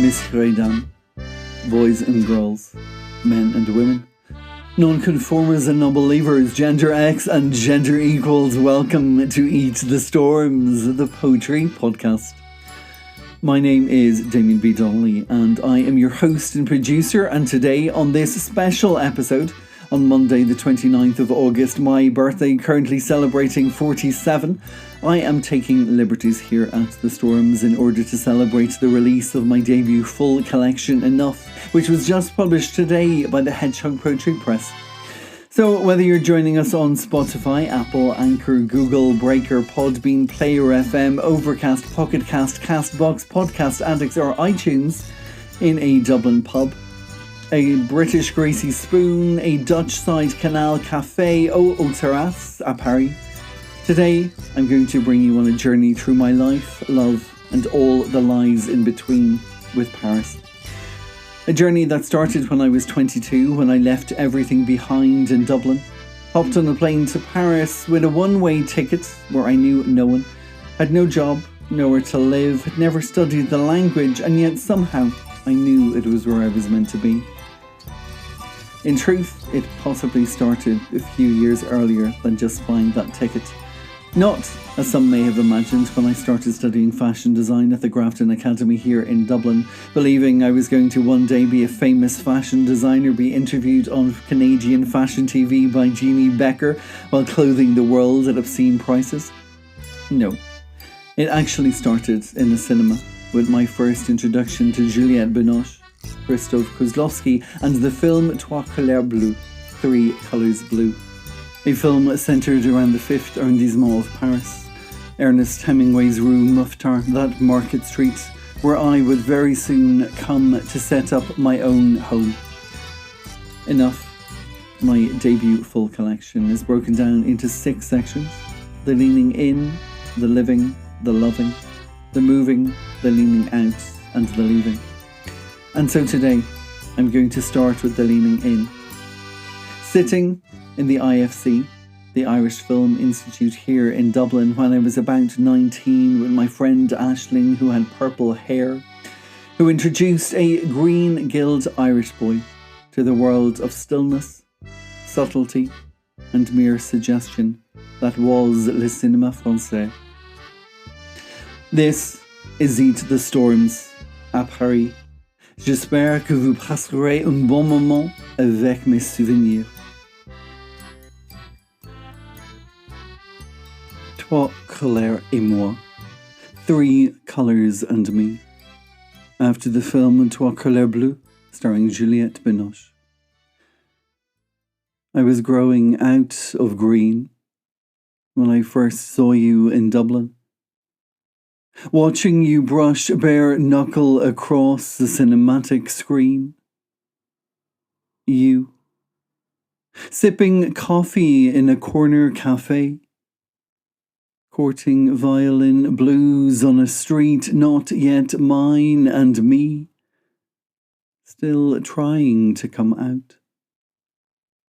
Messieurs et dames, boys and girls, men and women, non-conformers and non-believers, gender X and gender equals, welcome to Eat the Storms, the poetry podcast. My name is Damien B Donnelly and I am your host and producer, and today on this special episode, on Monday the 29th of August, my birthday, currently celebrating 47, I am taking liberties here at The Storms in order to celebrate the release of my debut full collection, Enough, which was just published today by the Hedgehog Poetry Press. So whether you're joining us on Spotify, Apple, Anchor, Google, Breaker, Podbean, Player FM, Overcast, Pocket Cast, Castbox, Podcast Addicts or iTunes, in a Dublin pub, a British greasy spoon, a Dutch side canal cafe, au terrasse à Paris. Today, I'm going to bring you on a journey through my life, love, and all the lies in between with Paris. A journey that started when I was 22, when I left everything behind in Dublin, hopped on a plane to Paris with a one-way ticket where I knew no one, had no job, nowhere to live, had never studied the language, and yet somehow I knew it was where I was meant to be. In truth, it possibly started a few years earlier than just buying that ticket. Not, as some may have imagined, when I started studying fashion design at the Grafton Academy here in Dublin, believing I was going to one day be a famous fashion designer, be interviewed on Canadian fashion TV by Jeannie Becker while clothing the world at obscene prices. No, it actually started in a cinema with my first introduction to Juliette Binoche, Christoph Kozlowski, and the film Trois Couleurs Bleues, Three Colours Blue. A film centred around the 5th arrondissement of Paris, Ernest Hemingway's Rue Mouffetard, that market street where I would very soon come to set up my own home. Enough, my debut full collection, is broken down into 6 sections: the leaning in, the living, the loving, the moving, the leaning out, and the leaving. And so today, I'm going to start with the leaning in. Sitting in the IFC, the Irish Film Institute here in Dublin, when I was about 19, with my friend Aisling, who had purple hair, who introduced a green-gilled Irish boy to the world of stillness, subtlety, and mere suggestion that was le cinéma français. This is Eat the Storms à Paris. J'espère que vous passerez un bon moment avec mes souvenirs. Trois couleurs et moi, 3 colours and me. After the film Trois Couleurs Bleues, starring Juliette Binoche. I was growing out of green when I first saw you in Dublin. Watching you brush bare knuckle across the cinematic screen. You. Sipping coffee in a corner cafe. Courting violin blues on a street not yet mine, and me. Still trying to come out.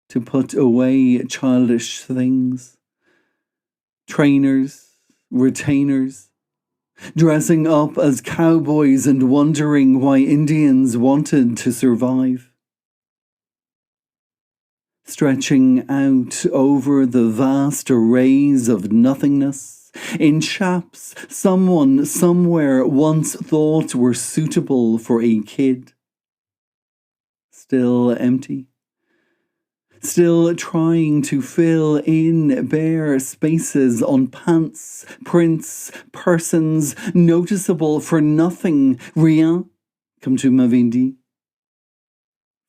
To put away childish things. Trainers, retainers. Dressing up as cowboys and wondering why Indians wanted to survive. Stretching out over the vast arrays of nothingness, in chaps someone somewhere once thought were suitable for a kid. Still empty. Still trying to fill in bare spaces on pants, prints, persons, noticeable for nothing, rien, comme tu m'avais dit.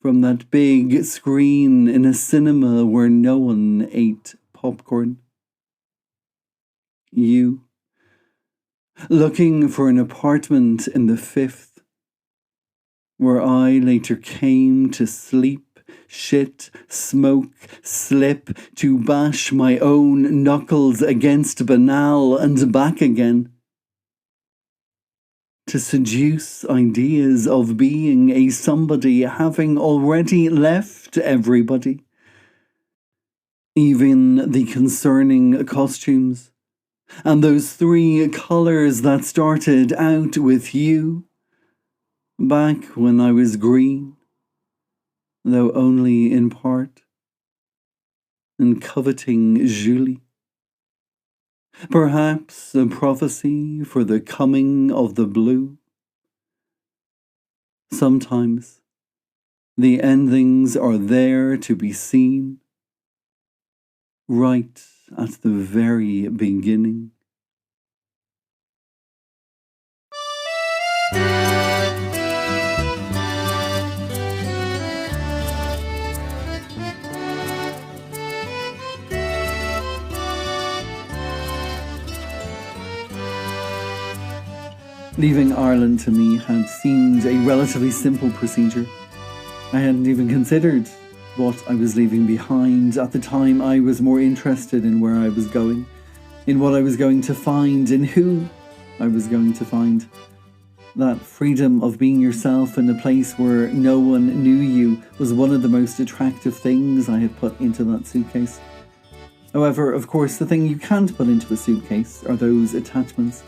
From that big screen in a cinema where no one ate popcorn. You. Looking for an apartment in the 5th, where I later came to sleep, shit, smoke, slip, to bash my own knuckles against banal and back again. To seduce ideas of being a somebody having already left everybody. Even the concerning costumes, and those 3 colours that started out with you, back when I was green, though only in part, and coveting Julie. Perhaps a prophecy for the coming of the blue. Sometimes the endings are there to be seen, right at the very beginning. Leaving Ireland to me had seemed a relatively simple procedure. I hadn't even considered what I was leaving behind. At the time, I was more interested in where I was going, in what I was going to find, in who I was going to find. That freedom of being yourself in a place where no one knew you was one of the most attractive things I had put into that suitcase. However, of course, the thing you can't put into a suitcase are those attachments.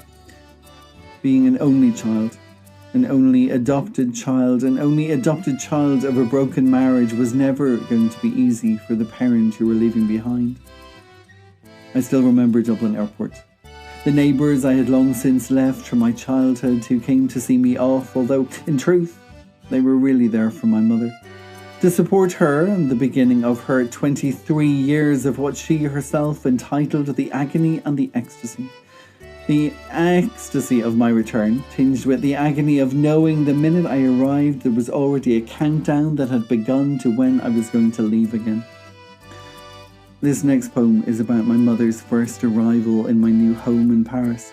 Being an only child, an only adopted child of a broken marriage was never going to be easy for the parent you were leaving behind. I still remember Dublin Airport. The neighbours I had long since left from my childhood who came to see me off, although in truth they were really there for my mother, to support her in the beginning of her 23 years of what she herself entitled the agony and the ecstasy. The ecstasy of my return, tinged with the agony of knowing the minute I arrived there was already a countdown that had begun to when I was going to leave again. This next poem is about my mother's first arrival in my new home in Paris,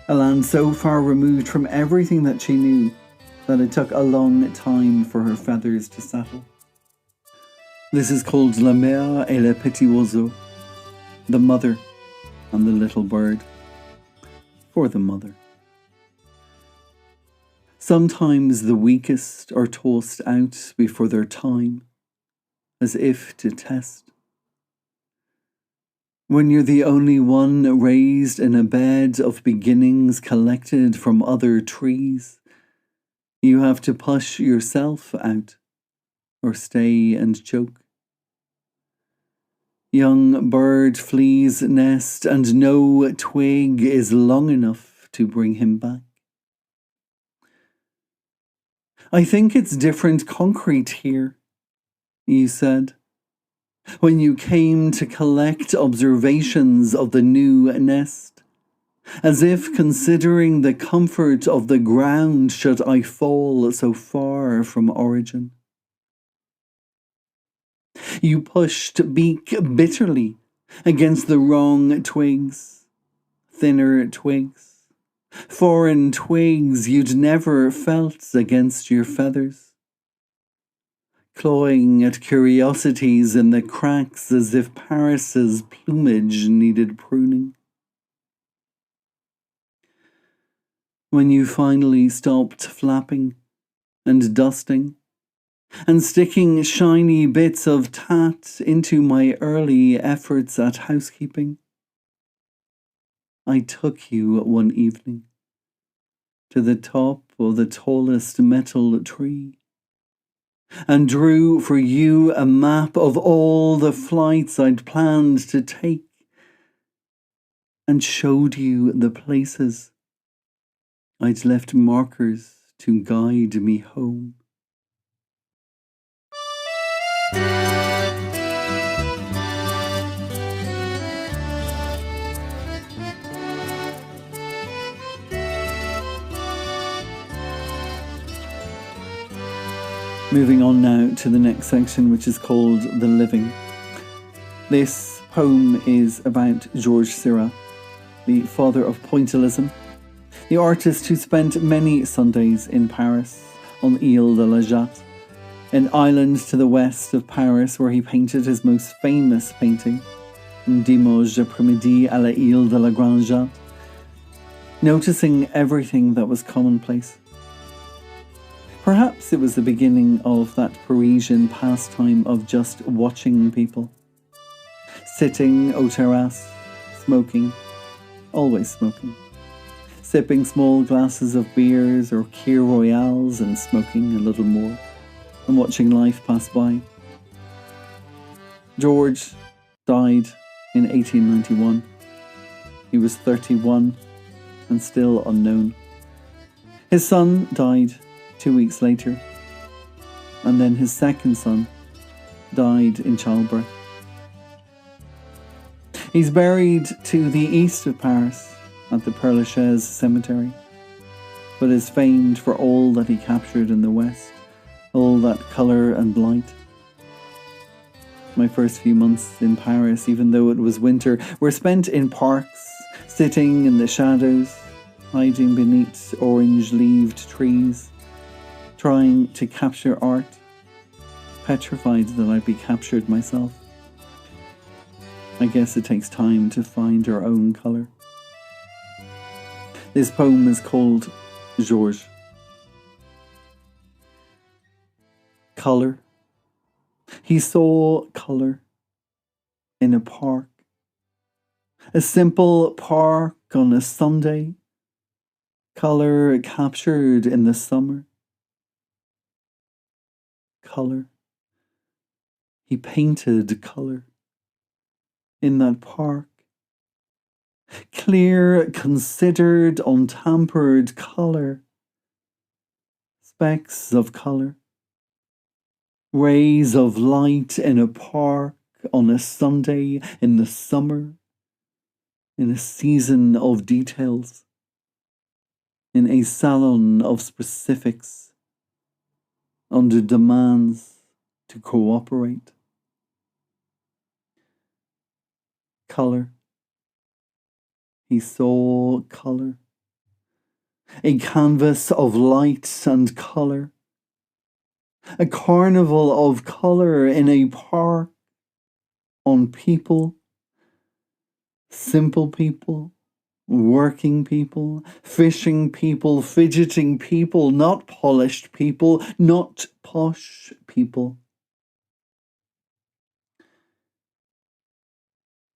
a land so far removed from everything that she knew that it took a long time for her feathers to settle. This is called La Mère et le Petit Oiseau, the mother and the little bird. For the mother. Sometimes the weakest are tossed out before their time, as if to test. When you're the only one raised in a bed of beginnings collected from other trees, you have to push yourself out, or stay and choke. Young bird flees nest, and no twig is long enough to bring him back. I think it's different concrete here, you said, when you came to collect observations of the new nest, as if considering the comfort of the ground should I fall so far from origin. You pushed beak bitterly against the wrong twigs, thinner twigs, foreign twigs you'd never felt against your feathers, clawing at curiosities in the cracks as if Paris's plumage needed pruning. When you finally stopped flapping and dusting, and sticking shiny bits of tat into my early efforts at housekeeping, I took you one evening to the top of the tallest metal tree and drew for you a map of all the flights I'd planned to take and showed you the places I'd left markers to guide me home. Moving on now to the next section, which is called The Living. This poem is about Georges Seurat, the father of pointillism, the artist who spent many Sundays in Paris on Ile de la Jatte, an island to the west of Paris where he painted his most famous painting, Dimanche après-midi à la Ile de la Grande Jatte, noticing everything that was commonplace. Perhaps it was the beginning of that Parisian pastime of just watching people. Sitting au terrasse, smoking, always smoking. sipping small glasses of beers or Kir Royales and smoking a little more, and watching life pass by. George died in 1891. He was 31 and still unknown. His son died 2 weeks later, and then his second son died in childbirth. He's buried to the east of Paris at the Père Lachaise cemetery, but is famed for all that he captured in the west, all that colour and light. My first few months in Paris, even though it was winter, were spent in parks, sitting in the shadows, hiding beneath orange-leaved trees, trying to capture art, petrified that I'd be captured myself. I guess it takes time to find our own colour. This poem is called Georges. Colour. He saw colour in a park. A simple park on a Sunday. Colour captured in the summer. Colour. He painted colour in that park. Clear, considered, untampered colour. Specks of colour. Rays of light in a park on a Sunday in the summer. In a season of details. In a salon of specifics. Under demands to cooperate. Colour. He saw colour. A canvas of light and colour. A carnival of colour in a park. On people. Simple people. Working people. Fishing people. Fidgeting people. Not polished people. Not posh people.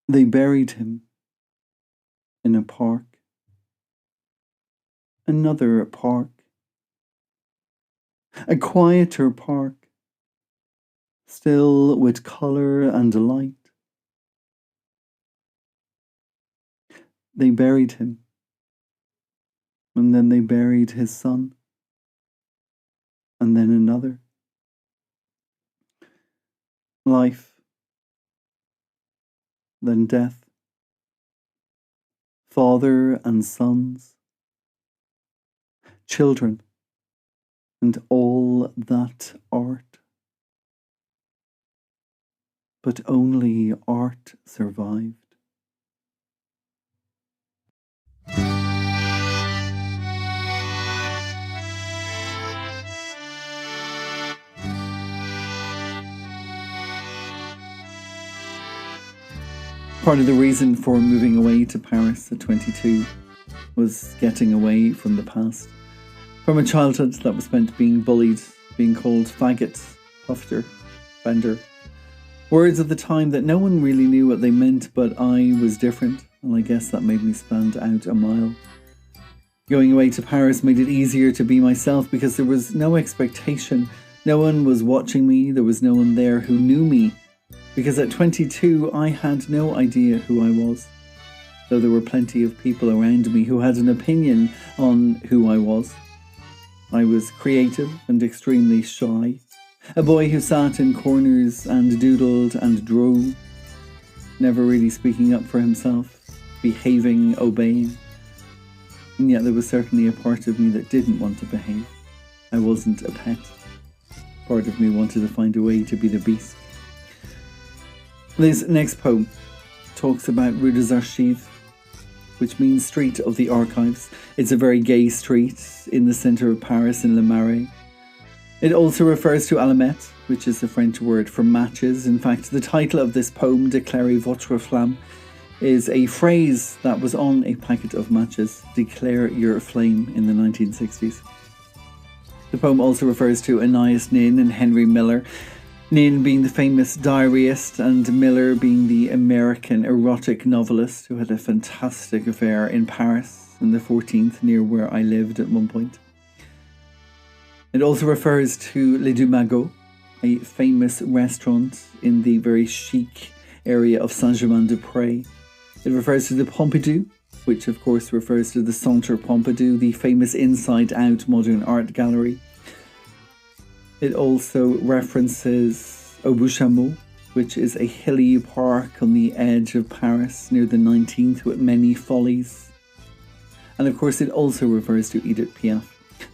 They buried him in a park. Another park. A quieter park. Still with colour and light. They buried him. And then they buried his son. And then another. Life. Then death. Father and sons. Children. And all that art. But only art survived. Part of the reason for moving away to Paris at 22 was getting away from the past. From a childhood that was spent being bullied, being called faggot, pufter, bender. Words of the time that no one really knew what they meant, but I was different, and I guess that made me stand out a mile. Going away to Paris made it easier to be myself because there was no expectation. No one was watching me, there was no one there who knew me. Because at 22, I had no idea who I was, though there were plenty of people around me who had an opinion on who I was. I was creative and extremely shy, a boy who sat in corners and doodled and drew, never really speaking up for himself, behaving, obeying. And yet there was certainly a part of me that didn't want to behave. I wasn't a pet. Part of me wanted to find a way to be the beast. This next poem talks about Rue des Archives, which means Street of the Archives. It's a very gay street in the centre of Paris in Le Marais. It also refers to allumette, which is the French word for matches. In fact, the title of this poem, Déclarez votre flamme, is a phrase that was on a packet of matches, Declare your flame, in the 1960s. The poem also refers to Anais Nin and Henry Miller, Nin being the famous diarist and Miller being the American erotic novelist who had a fantastic affair in Paris in the 14th, near where I lived at one point. It also refers to Le Du Magot, a famous restaurant in the very chic area of Saint-Germain-des-Prés. It refers to the Pompidou, which of course refers to the Centre Pompidou, the famous inside-out modern art gallery. It also references Aubouchameau, which is a hilly park on the edge of Paris near the 19th with many follies. And of course it also refers to Edith Piaf,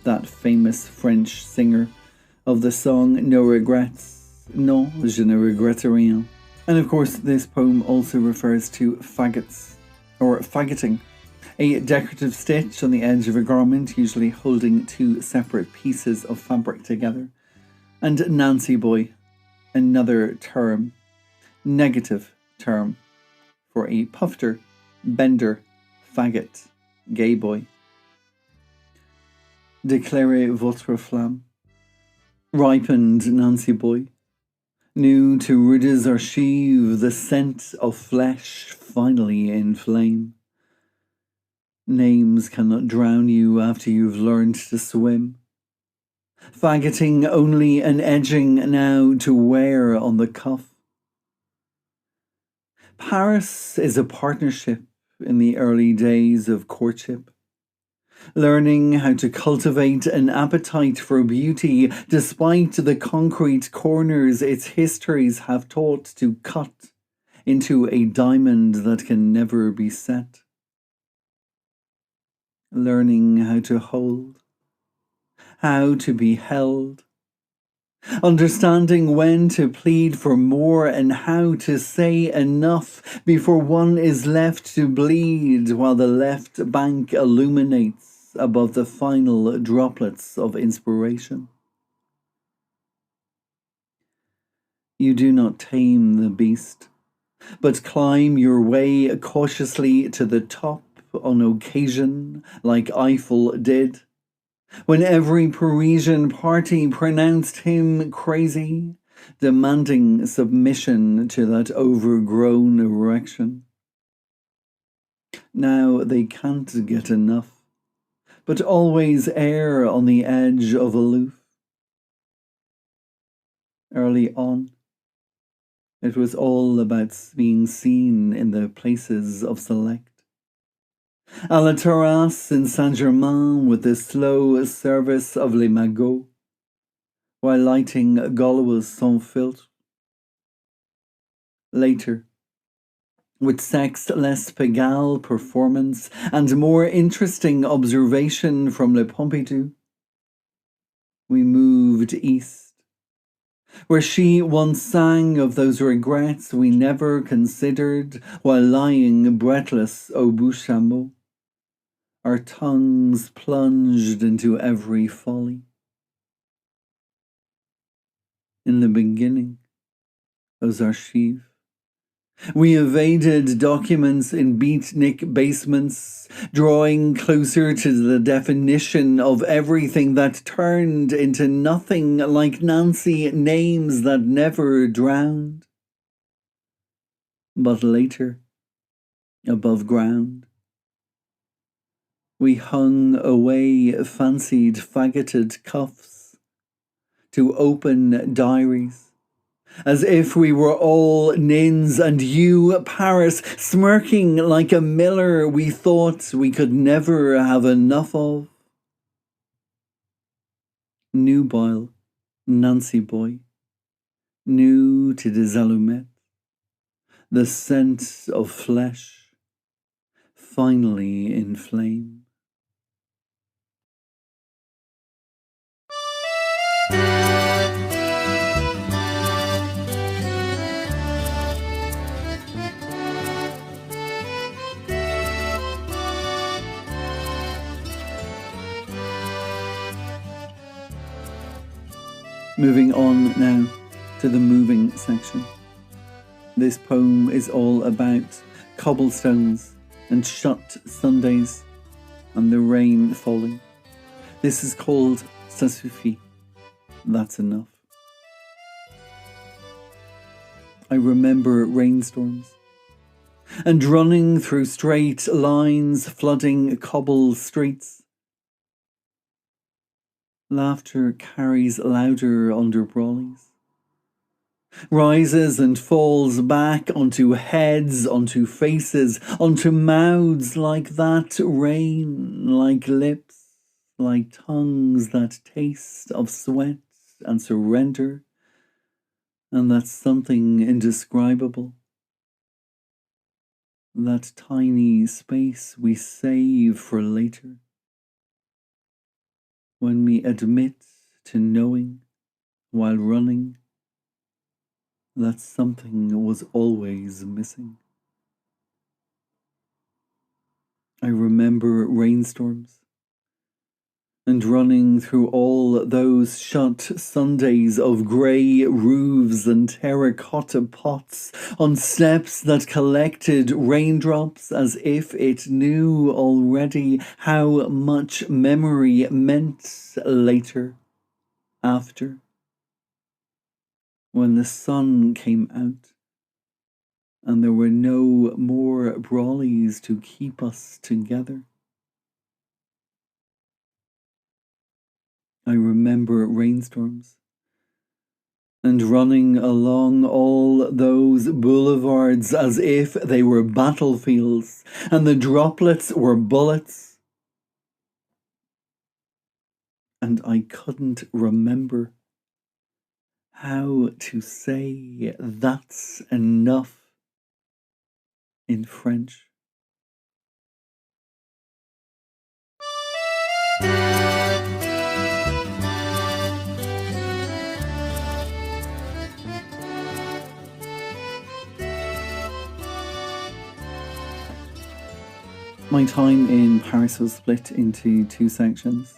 that famous French singer of the song No Regrets, Non, je ne regrette rien. And of course this poem also refers to faggots, or faggoting, a decorative stitch on the edge of a garment, usually holding two separate pieces of fabric together. And Nancy boy, another term, negative term, for a pufter, bender, faggot, gay boy. Déclarez votre flamme. Ripened Nancy boy. New to Rude's archive, the scent of flesh finally in flame. Names cannot drown you after you've learned to swim. Faggoting only an edging now to wear on the cuff. Paris is a partnership in the early days of courtship. Learning how to cultivate an appetite for beauty despite the concrete corners its histories have taught to cut into a diamond that can never be set. Learning how to hold, how to be held, understanding when to plead for more and how to say enough before one is left to bleed while the left bank illuminates above the final droplets of inspiration. You do not tame the beast, but climb your way cautiously to the top on occasion, like Eiffel did, when every Parisian party pronounced him crazy, demanding submission to that overgrown erection. Now they can't get enough, but always err on the edge of aloof. Early on, it was all about being seen in the places of select. À la terrasse in Saint-Germain with the slow service of Les Magots, while lighting Gaulois sans filtre. Later, with sex less Pigalle performance and more interesting observation from Le Pompidou, we moved east, where she once sang of those regrets we never considered while lying breathless au Bouchameau, our tongues plunged into every folly. In the beginning, aux archives, we evaded documents in beatnik basements, drawing closer to the definition of everything that turned into nothing like Nancy names that never drowned. But later, above ground, we hung away fancied faggoted cuffs to open diaries, as if we were all nins and you, Paris, smirking like a miller we thought we could never have enough of. Nubile, Nancy boy, new to des allumettes, the scent of flesh, finally in flame. Moving on now to the moving section. This poem is all about cobblestones and shut Sundays and the rain falling. This is called Ça suffit. That's enough. I remember rainstorms. and running through straight lines, flooding cobble streets. Laughter carries louder under brawlies, rises and falls back onto heads, onto faces, onto mouths like that rain, like lips, like tongues that taste of sweat and surrender, and that something indescribable. That tiny space we save for later, when we admit to knowing, while running, that something was always missing. I remember rainstorms, and running through all those shut Sundays of grey roofs and terracotta pots on steps that collected raindrops as if it knew already how much memory meant later, after, when the sun came out and there were no more brawlies to keep us together. I remember rainstorms, and running along all those boulevards as if they were battlefields, and the droplets were bullets. And I couldn't remember how to say "that's enough" in French. My time in Paris was split into two sections.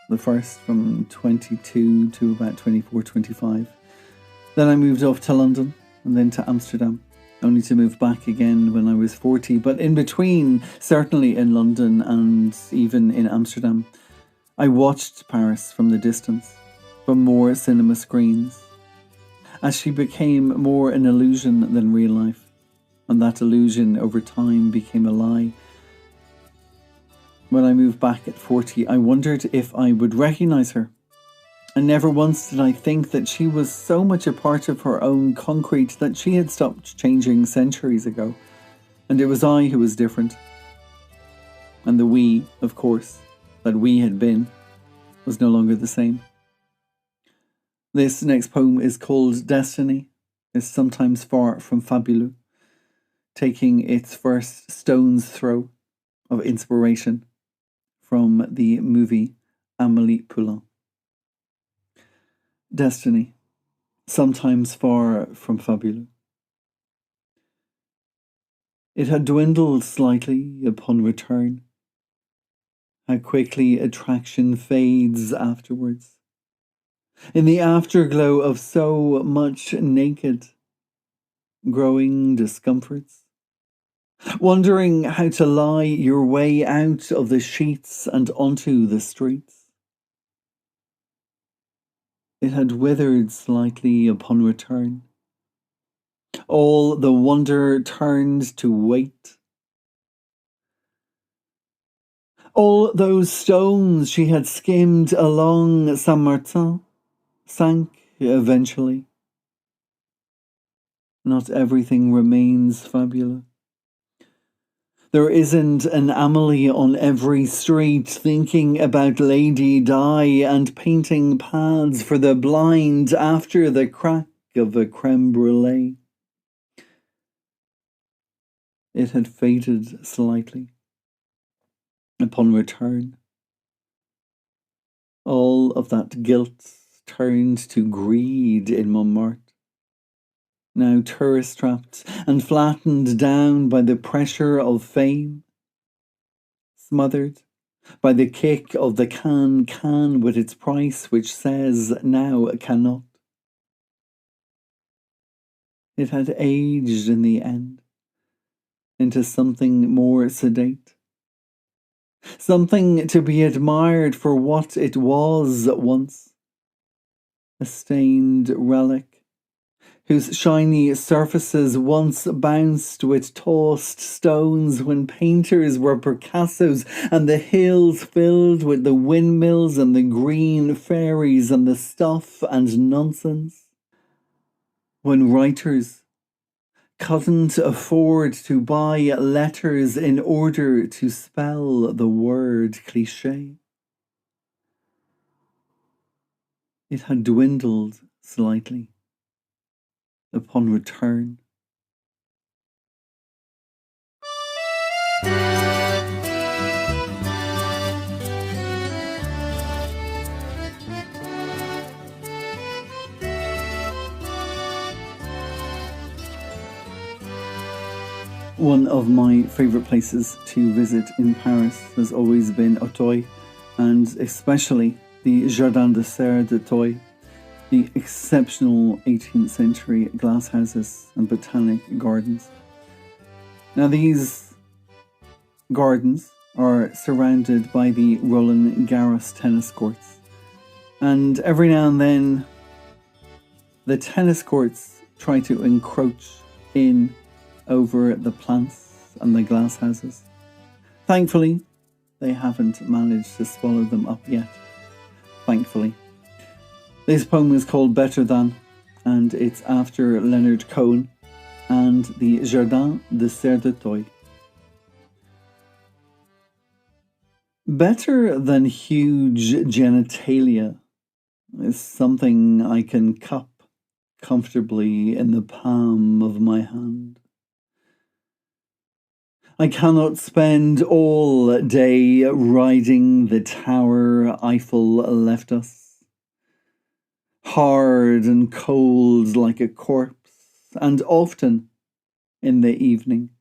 The first from 22 to about 24, 25. Then I moved off to London and then to Amsterdam, only to move back again when I was 40. But in between, certainly in London and even in Amsterdam, I watched Paris from the distance, from more cinema screens, as she became more an illusion than real life. And that illusion over time became a lie. When I moved back at 40, I wondered if I would recognise her. And never once did I think that she was so much a part of her own concrete that she had stopped changing centuries ago. And it was I who was different. And the we, of course, that we had been, was no longer the same. This next poem is called Destiny, is sometimes far from fabuleux, taking its first stone's throw of inspiration from the movie Amélie Poulain. Destiny, sometimes far from fabuleux. It had dwindled slightly upon return. How quickly attraction fades afterwards. In the afterglow of so much naked, growing discomforts. Wondering how to lie your way out of the sheets and onto the streets. It had withered slightly upon return. All the wonder turned to weight. All those stones she had skimmed along Saint-Martin sank eventually. Not everything remains fabulous. There isn't an Amelie on every street thinking about Lady Di and painting paths for the blind after the crack of a creme brulee. It had faded slightly upon return. All of that guilt turned to greed in Montmartre. Now tourist-trapped and flattened down by the pressure of fame, smothered by the kick of the can with its price which says now cannot. It had aged in the end into something more sedate, something to be admired for what it was once, a stained relic, whose shiny surfaces once bounced with tossed stones when painters were Picassos, and the hills filled with the windmills and the green fairies and the stuff and nonsense. When writers couldn't afford to buy letters in order to spell the word cliché. It had dwindled slightly upon return. One of my favourite places to visit in Paris has always been Auteuil, and especially the Jardin des Serres d'Auteuil, the exceptional 18th century glasshouses and botanic gardens. Now these gardens are surrounded by the Roland Garros tennis courts, and every now and then the tennis courts try to encroach in over the plants and the glasshouses. Thankfully, they haven't managed to swallow them up yet. Thankfully. This poem is called Better Than, and it's after Leonard Cohen and the Jardin des Serres d'Auteuil. Better than huge genitalia is something I can cup comfortably in the palm of my hand. I cannot spend all day riding the tower Eiffel left us, hard and cold like a corpse, and often in the evening,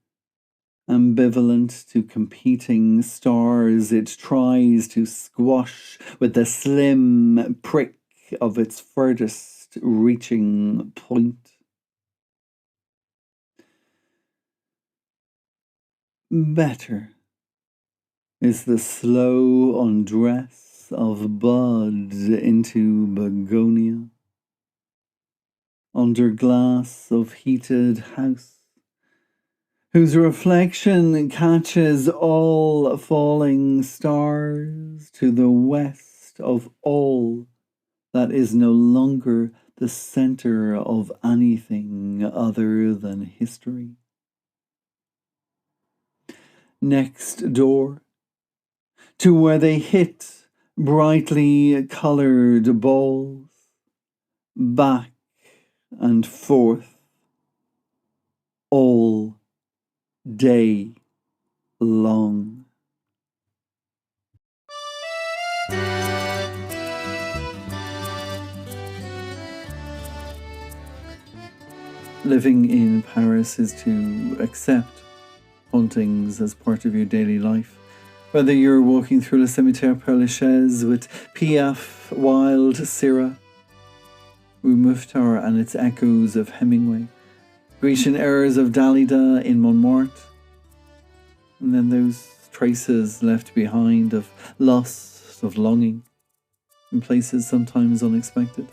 ambivalent to competing stars it tries to squash with the slim prick of its furthest reaching point. Better is the slow undress of bud into begonia, under glass of heated house, whose reflection catches all falling stars to the west of all that is no longer the centre of anything other than history. Next door, to where they hit brightly coloured balls, back and forth, all day long. Living in Paris is to accept hauntings as part of your daily life. Whether you're walking through Le Cimetière Père Lachaise with Piaf, Wilde, Syrah, Rue Mouffetard and its echoes of Hemingway, Grecian airs of Dalida in Montmartre, and then those traces left behind of loss, of longing, in places sometimes unexpected.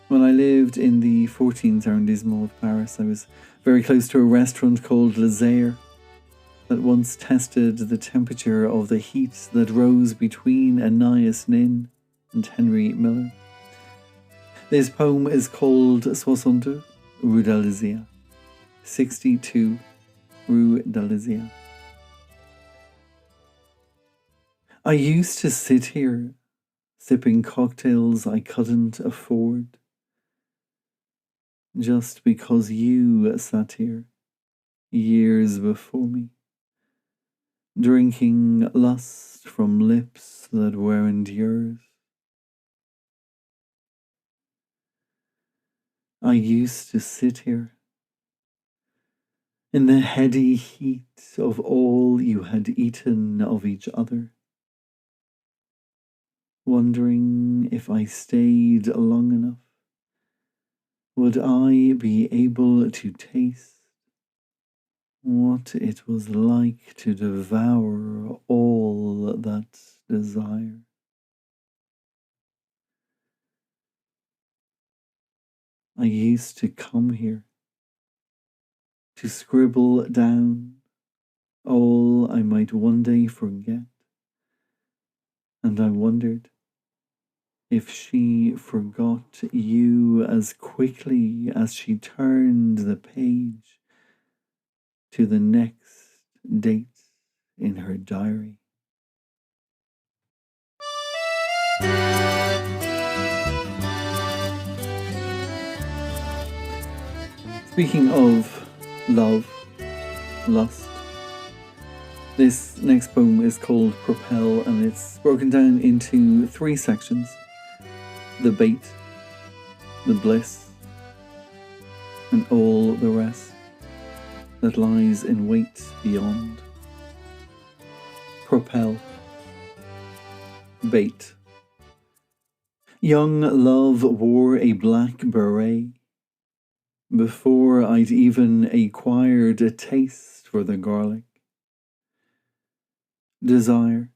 When I lived in the 14th arrondissement of Paris, I was very close to a restaurant called Le Zaire that once tested the temperature of the heat that rose between Anais Nin and Henry Miller. This poem is called 62 Rue d'Alésia. 62 Rue d'Alésia. I used to sit here, sipping cocktails I couldn't afford, just because you sat here, years before me, drinking lust from lips that weren't yours. I used to sit here, in the heady heat of all you had eaten of each other, wondering if I stayed long enough, would I be able to taste what it was like to devour all that desire? I used to come here to scribble down all I might one day forget, and I wondered if she forgot you as quickly as she turned the page to the next date in her diary. Speaking of love, lust, this next poem is called Propel, and it's broken down into 3 sections: the bait, the bliss, and all the rest that lies in wait beyond. Propel. Bait. Young love wore a black beret before I'd even acquired a taste for the garlic. Desire,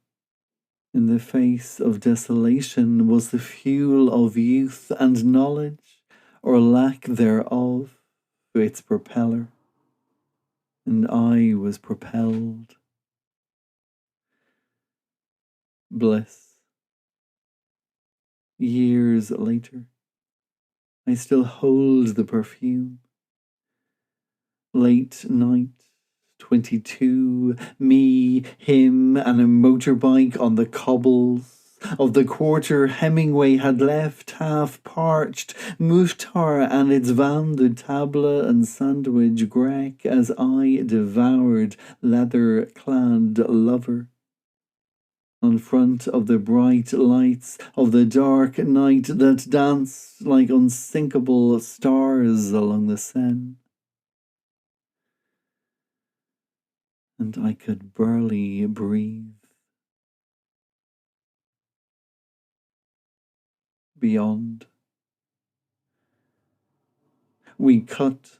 in the face of desolation, was the fuel of youth, and knowledge, or lack thereof, its propeller. And I was propelled. Bliss. Years later, I still hold the perfume. Late night, 22, me, him, and a motorbike on the cobbles of the quarter Hemingway had left half parched, Muhtar and its vin de table and sandwich grec as I devoured leather-clad lover. On front of the bright lights of the dark night that danced like unsinkable stars along the Seine. And I could barely breathe. Beyond. We cut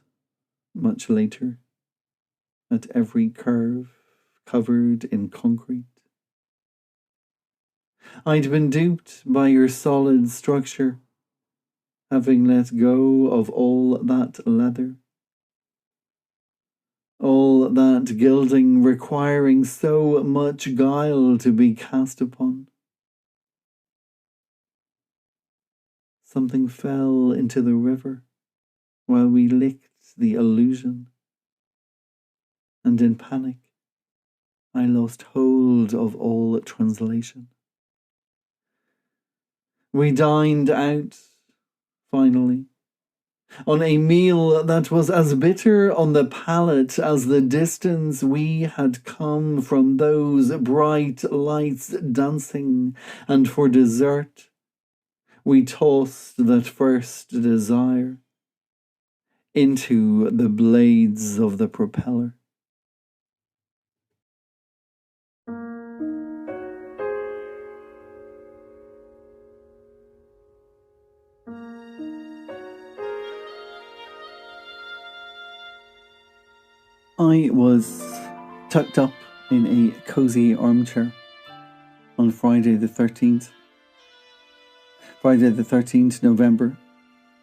much later at every curve covered in concrete. I'd been duped by your solid structure, having let go of all that leather. All that gilding requiring so much guile to be cast upon. Something fell into the river while we licked the illusion, and in panic I lost hold of all translation. We dined out, finally, on a meal that was as bitter on the palate as the distance we had come from those bright lights dancing, and for dessert we tossed that first desire into the blades of the propeller. I was tucked up in a cosy armchair on Friday the 13th. Friday the 13th, November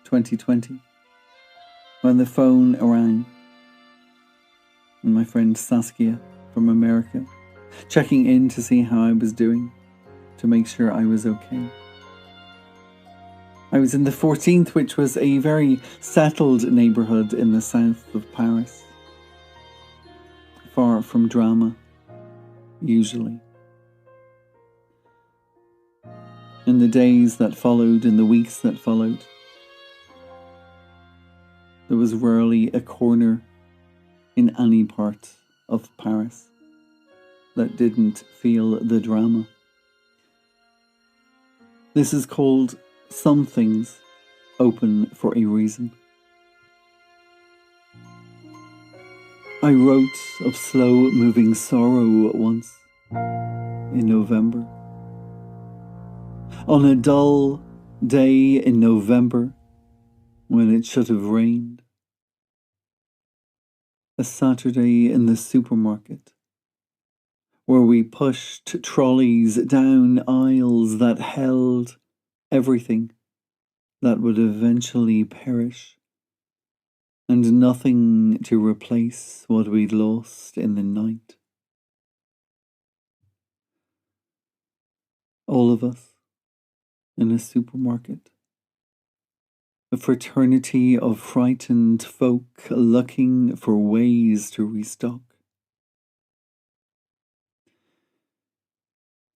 2020, when the phone rang, and my friend Saskia from America, checking in to see how I was doing, to make sure I was okay. I was in the 14th, which was a very settled neighbourhood in the south of Paris, far from drama, usually. In the days that followed, in the weeks that followed, there was rarely a corner in any part of Paris that didn't feel the drama. This is called Some Things Open for a Reason. I wrote of slow-moving sorrow once, in November. On a dull day in November, when it should have rained. A Saturday in the supermarket, where we pushed trolleys down aisles that held everything that would eventually perish, and nothing to replace what we'd lost in the night. All of us in a supermarket, a fraternity of frightened folk looking for ways to restock.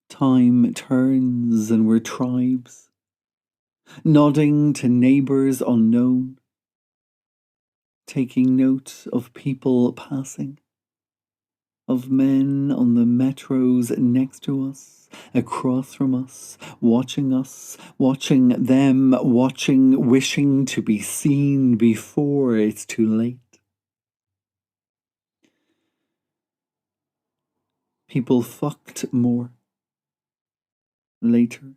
Time turns and we're tribes, nodding to neighbours unknown, taking note of people passing, of men on the metros next to us, across from us, watching them, watching, wishing to be seen before it's too late. People fucked more. Later.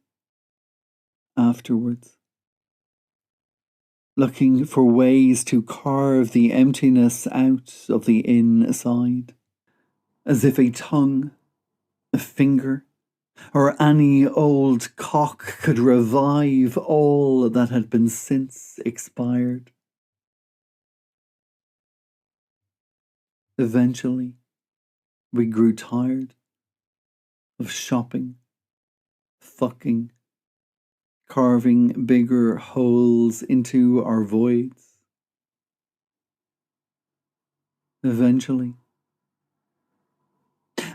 Afterwards. Looking for ways to carve the emptiness out of the inside. As if a tongue, a finger, or any old cock could revive all that had been since expired. Eventually, we grew tired of shopping, fucking, carving bigger holes into our voids. Eventually,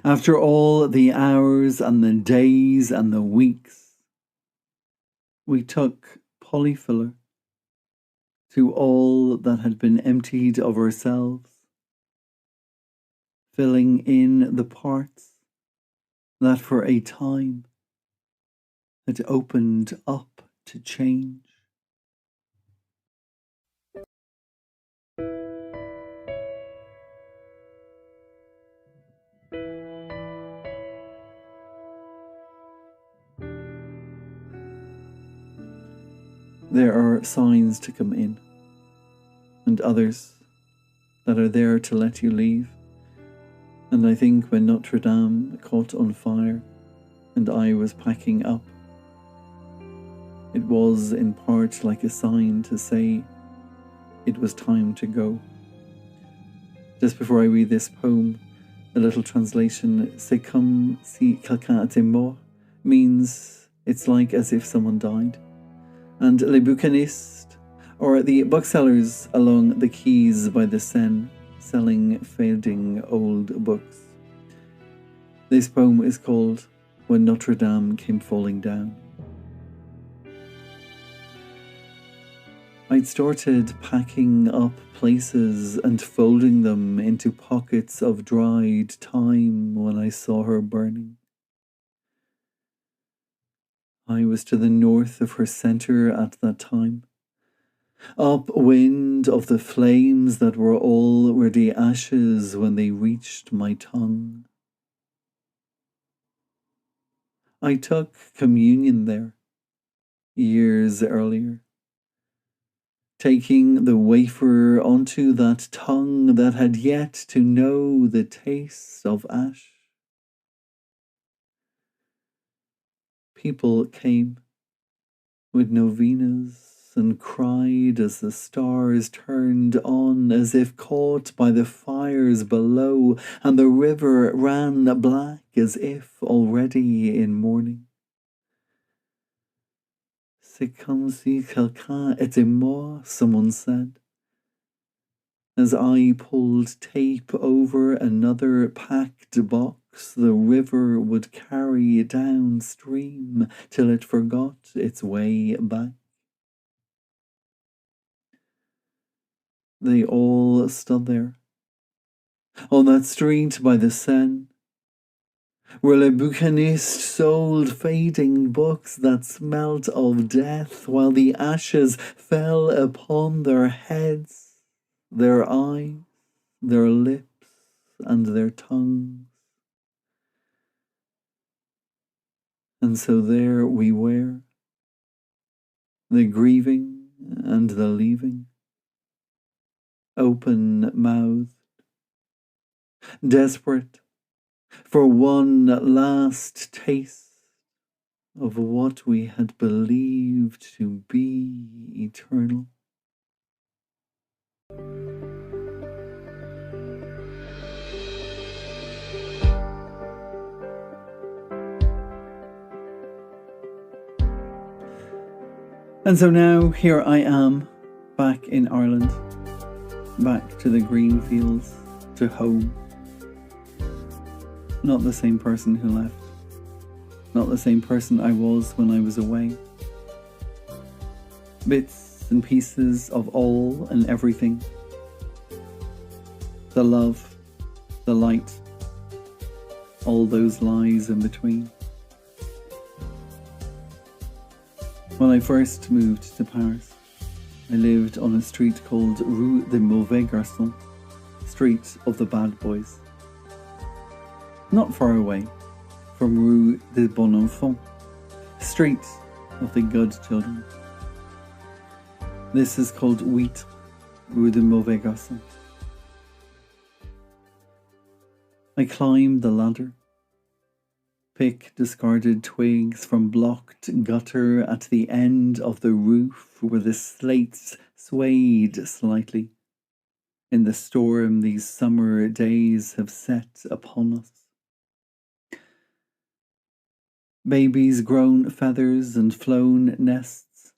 after all the hours and the days and the weeks, we took polyfiller to all that had been emptied of ourselves, filling in the parts that for a time had opened up to change. There are signs to come in, and others that are there to let you leave. And I think when Notre Dame caught on fire and I was packing up, it was in part like a sign to say it was time to go. Just before I read this poem, a little translation, c'est comme si quelqu'un était mort, means it's like as if someone died. And les bouquinistes, or the booksellers along the quays by the Seine, selling fading old books. This poem is called When Notre Dame Came Falling Down. I'd started packing up places and folding them into pockets of dried time when I saw her burning. I was to the north of her centre at that time, upwind of the flames that were already ashes when they reached my tongue. I took communion there, years earlier, taking the wafer onto that tongue that had yet to know the taste of ash. People came with novenas and cried as the stars turned on, as if caught by the fires below, and the river ran black as if already in mourning. C'est comme si quelqu'un était mort, someone said, as I pulled tape over another packed box the river would carry downstream till it forgot its way back. They all stood there, on that street by the Seine, where le bouquiniste sold fading books that smelt of death, while the ashes fell upon their heads, their eyes, their lips, and their tongues. And so there we were, the grieving and the leaving, open-mouthed, desperate for one last taste of what we had believed to be eternal. And so now here I am, back in Ireland, back to the green fields, to home. Not the same person who left. Not the same person I was when I was away. Bits and pieces of all and everything. The love, the light, all those lies in between. When I first moved to Paris, I lived on a street called Rue des Mauvais Garçons, Street of the Bad Boys. Not far away from Rue des Bons Enfants, Street of the Good Children. This is called 8 Rue des Mauvais Garçons. I climbed the ladder, pick discarded twigs from blocked gutter at the end of the roof where the slates swayed slightly in the storm these summer days have set upon us. Babies grown feathers and flown nests,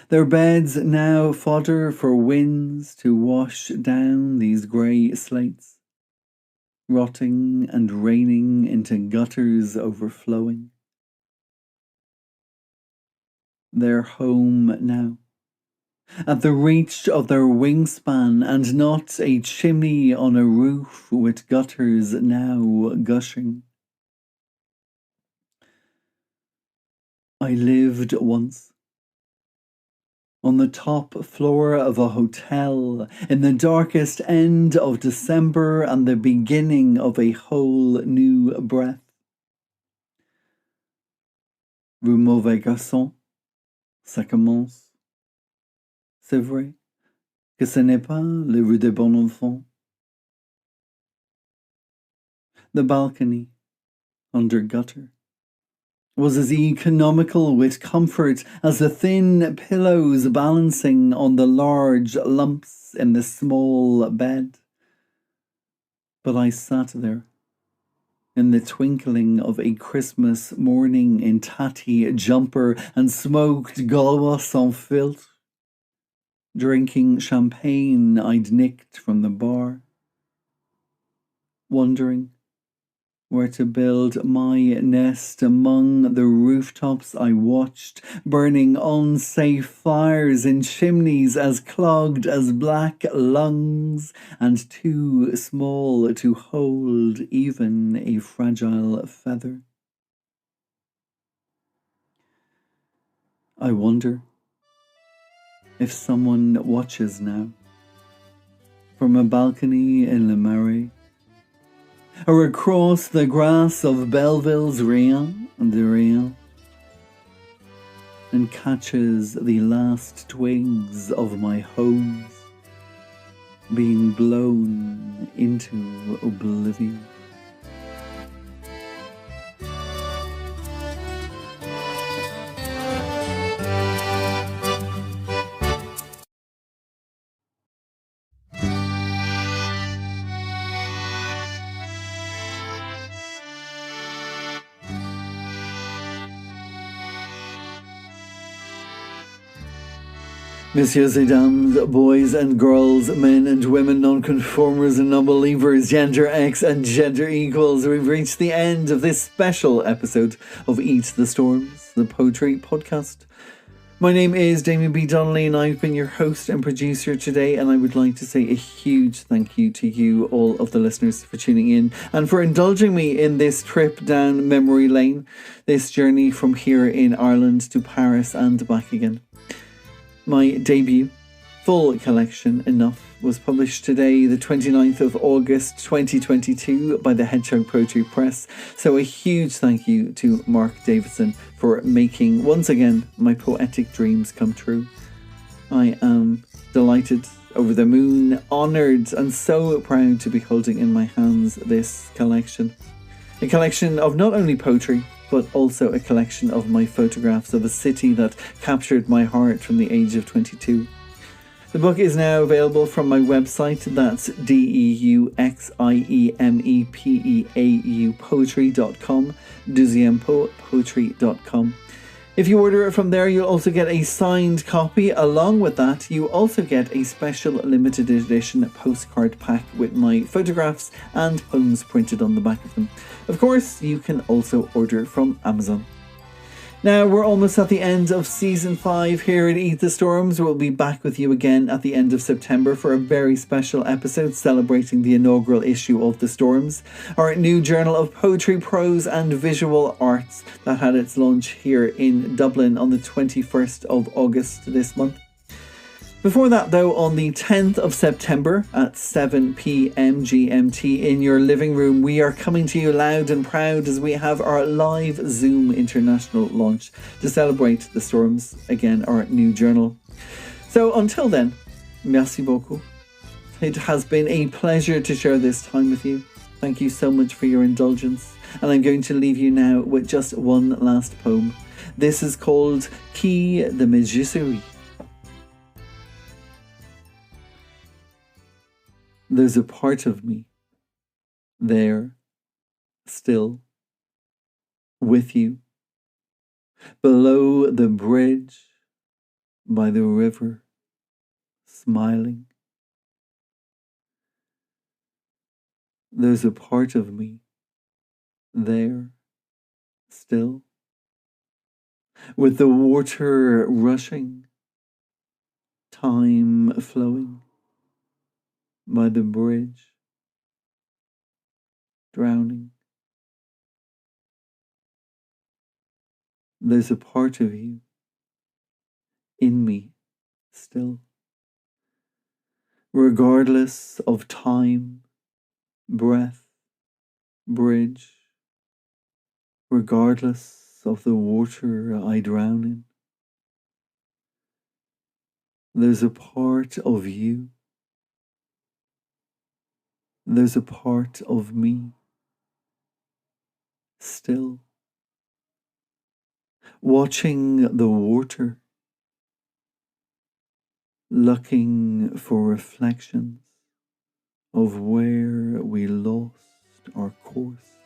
their beds now fodder for winds to wash down these grey slates, rotting and raining into gutters overflowing. They're home now, at the reach of their wingspan, and not a chimney on a roof with gutters now gushing. I lived once on the top floor of a hotel in the darkest end of December and the beginning of a whole new breath. Rue Mauvais Garçon, ça commence. C'est vrai que ce n'est pas la rue des Bons Enfants. The balcony, under gutter, was as economical with comfort as the thin pillows balancing on the large lumps in the small bed. But I sat there, in the twinkling of a Christmas morning in tatty jumper and smoked Gaulois sans filtre, drinking champagne I'd nicked from the bar, wondering where to build my nest among the rooftops I watched, burning unsafe fires in chimneys as clogged as black lungs and too small to hold even a fragile feather. I wonder if someone watches now from a balcony in Le Marais, or across the grass of Belleville's Rien de Rien, and catches the last twigs of my hose being blown into oblivion. Messieurs et dames, boys and girls, men and women, non-conformers and non-believers, gender X and gender equals, we've reached the end of this special episode of Eat the Storms, the poetry podcast. My name is Damien B Donnelly and I've been your host and producer today, and I would like to say a huge thank you to you, all of the listeners, for tuning in and for indulging me in this trip down memory lane, this journey from here in Ireland to Paris and back again. My debut full collection, Enough, was published today, the 29th of August 2022 by the Hedgehog Poetry Press. So a huge thank you to Mark Davidson for making, once again, my poetic dreams come true. I am delighted, over the moon, honoured and so proud to be holding in my hands this collection. A collection of not only poetry, but also a collection of my photographs of a city that captured my heart from the age of 22. The book is now available from my website, that's DEUXIEMEPEAU poetry.com, deuxièmepoetry.com. If you order it from there, you'll also get a signed copy. Along with that, you also get a special limited edition postcard pack with my photographs and poems printed on the back of them. Of course, you can also order from Amazon. Now, we're almost at the end of Season 5 here at Eat the Storms. We'll be back with you again at the end of September for a very special episode celebrating the inaugural issue of The Storms, our new journal of poetry, prose and visual arts that had its launch here in Dublin on the 21st of August this month. Before that, though, on the 10th of September at 7 p.m. GMT in your living room, we are coming to you loud and proud as we have our live Zoom international launch to celebrate The Storms, again, our new journal. So until then, merci beaucoup. It has been a pleasure to share this time with you. Thank you so much for your indulgence. And I'm going to leave you now with just one last poem. This is called Qui de Mégisserie. There's a part of me there, still, with you, below the bridge, by the river, smiling. There's a part of me there, still, with the water rushing, time flowing, by the bridge, drowning. There's a part of you in me still, regardless of time, breath, bridge, regardless of the water I drown in. There's a part of you. There's a part of me still, watching the water, looking for reflections of where we lost our course.